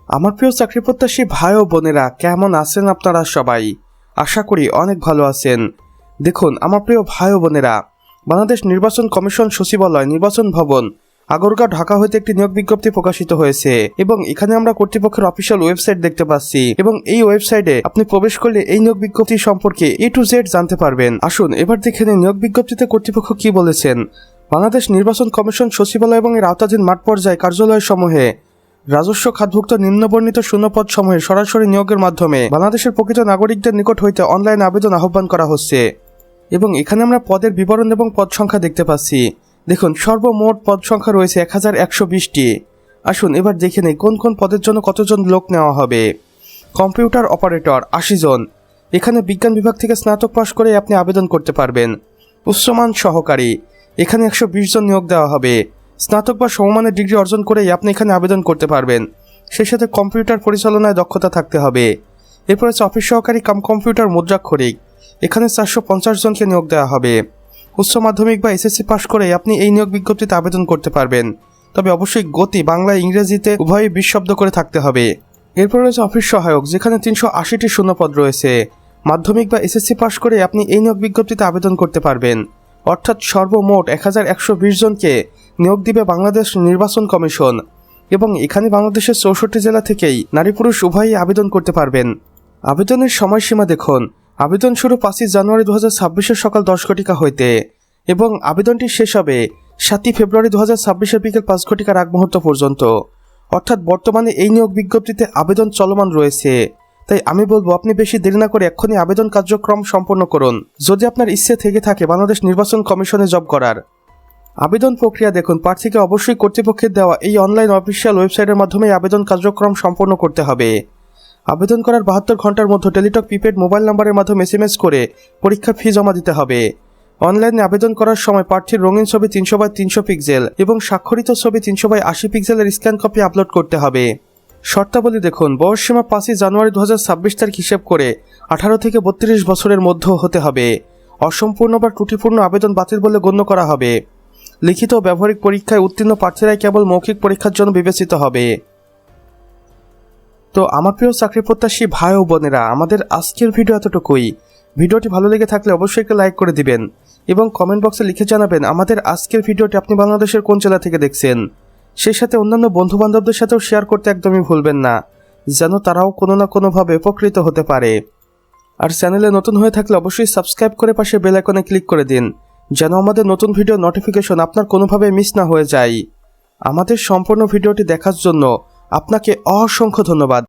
আমার প্রিয় চাকরি প্রত্যাশী ভাই ও বোনেরা, কেমন আছেন আপনারা সবাই? আশা করি অনেক ভালো আছেন। দেখুন আমার প্রিয় ভাই ও বোনেরা, বাংলাদেশ নির্বাচন কমিশন সচিবালয় নির্বাচন ভবন আগরগাঁও ঢাকা হইতে একটি নিয়োগ বিজ্ঞপ্তি প্রকাশিত হয়েছে এবং এখানে আমরা কর্তৃপক্ষের অফিসিয়াল ওয়েবসাইট দেখতে পাচ্ছি এবং এই ওয়েবসাইটে আপনি প্রবেশ করলে এই নিয়োগ বিজ্ঞপ্তি সম্পর্কে A to Z জানতে পারবেন। আসুন এবার দেখে নিন নিয়োগ বিজ্ঞপ্তিতে কর্তৃপক্ষ কি বলেছেন। বাংলাদেশ নির্বাচন কমিশন সচিবালয় এবং এর আওতাধীন মাঠ পর্যায়ে কার্যালয় সমূহে রাজস্ব খাতভুক্ত নিম্নবর্ণিত শূন্যপদ সমূহে সরাসরি নিয়োগের মাধ্যমে বাংলাদেশের প্রকৃত নাগরিকদের নিকট হইতে অনলাইন আবেদন আহ্বান করা হচ্ছে এবং এখানে আমরা পদের বিবরণ এবং পদ সংখ্যা দেখতে পাচ্ছি। দেখুন সর্বমোট পদ সংখ্যা রয়েছে 1120টি। আসুন এবার দেখে নেই কোন কোন পদের জন্য কতজন লোক নেওয়া হবে। কম্পিউটার অপারেটর 80 জন, এখানে বিজ্ঞান বিভাগ থেকে স্নাতক পাশ করে আপনি আবেদন করতে পারবেন। উচ্চমান সহকারী, এখানে 120 জন নিয়োগ দেওয়া হবে। স্নাতক বা সমমানের ডিগ্রি অর্জন করেই আপনি এখানে আবেদন করতে পারবেন। সেই সাথে কম্পিউটার পরিচালনায় দক্ষতা থাকতে হবে। এরপর আছে অফিস সহকারী কাম কম্পিউটার মুদ্রাক্ষরিক, এখানে 450 জনকে নিয়োগ দেওয়া হবে। উচ্চ মাধ্যমিক বা SSC পাশ করে আপনি এই নিয়োগ বিজ্ঞপ্তিতে আবেদন করতে পারবেন, তবে অবশ্যই গতি বাংলা ইংরেজিতে উভয়ই 20 শব্দ করে থাকতে হবে। এরপর রয়েছে অফিস সহায়ক, যেখানে 380টি শূন্যপদ রয়েছে। মাধ্যমিক বা SSC পাশ করে আপনি এই নিয়োগ বিজ্ঞপ্তিতে আবেদন করতে পারবেন। অর্থাৎ সর্বমোট 1120 জনকে নিয়োগ দিবে বাংলাদেশ নির্বাচন কমিশন এবং এখানে বাংলাদেশের 64 জেলা থেকেই নারী পুরুষ উভয়ই আবেদন করতে পারবেন। আবেদনের সময়সীমা দেখুন, আবেদন শুরু 5 জানুয়ারি 2026 সকাল 10 ঘটিকা হইতে এবং আবেদনটি শেষ হবে 7 ফেব্রুয়ারি 2026 বিকেল 5 ঘটিকার আগ মুহূর্ত পর্যন্ত। অর্থাৎ বর্তমানে এই নিয়োগ বিজ্ঞপ্তিতে আবেদন চলমান রয়েছে, তাই আমি বলবো আপনি বেশি দেরি না করে এক্ষুনি আবেদন কার্যক্রম সম্পন্ন করুন যদি আপনার ইচ্ছে থেকে থাকে বাংলাদেশ নির্বাচন কমিশনে জব করার। আবেদন প্রক্রিয়া দেখুন, প্রার্থীকে অবশ্যই কর্তৃপক্ষের দেওয়া এই অনলাইন অফিসিয়াল ওয়েবসাইটের মাধ্যমে আবেদন কার্যক্রম সম্পন্ন করতে হবে। আবেদন করার 72 ঘন্টার মধ্যে টেলিটক প্রিপেড মোবাইল নাম্বারের মাধ্যমে SMS করে পরীক্ষার ফি জমা দিতে হবে। অনলাইনে আবেদন করার সময় প্রার্থীর রঙিন ছবি 300x300 পিক্সেল এবং স্বাক্ষরিত ছবি 300x80 পিক্সেলের স্ক্যান কপি আপলোড করতে হবে। শর্তাবলী দেখুন, বয়সসীমা 5 জানুয়ারি 2026 তারিখ হিসেব করে 18 থেকে 32 বছরের মধ্যে হতে হবে। অসম্পূর্ণ বা ত্রুটিপূর্ণ আবেদন বাতিল বলে গণ্য করা হবে। লিখিত ও ব্যবহারিক পরীক্ষায় উত্তীর্ণ প্রার্থীরাই কেবল মৌখিক পরীক্ষার জন্য বিবেচিত হবে। তো আমার প্রিয় চাকরি প্রত্যাশী ভাই ও বোনেরা, আমাদের আজকের ভিডিও এতটুকুই। ভিডিওটি ভালো লেগে থাকলে অবশ্যই একটা লাইক করে দিবেন এবং কমেন্ট বক্সে লিখে জানাবেন আমাদের আজকের ভিডিওটি আপনি বাংলাদেশের কোন জেলা থেকে দেখছেন। সেই সাথে অন্যান্য বন্ধু বান্ধবদের সাথেও শেয়ার করতে একদমই ভুলবেন না, যেন তারাও কোনো না কোনোভাবে উপকৃত হতে পারে। আর চ্যানেলে নতুন হয়ে থাকলে অবশ্যই সাবস্ক্রাইব করে পাশে বেল আইকনে ক্লিক করে দিন, যেন আমাদের নতুন ভিডিও নোটিফিকেশন আপনার কোনোভাবে মিস না হয়ে যায়। আমাদের সম্পূর্ণ ভিডিওটি দেখার জন্য আপনাকে অসংখ্য ধন্যবাদ।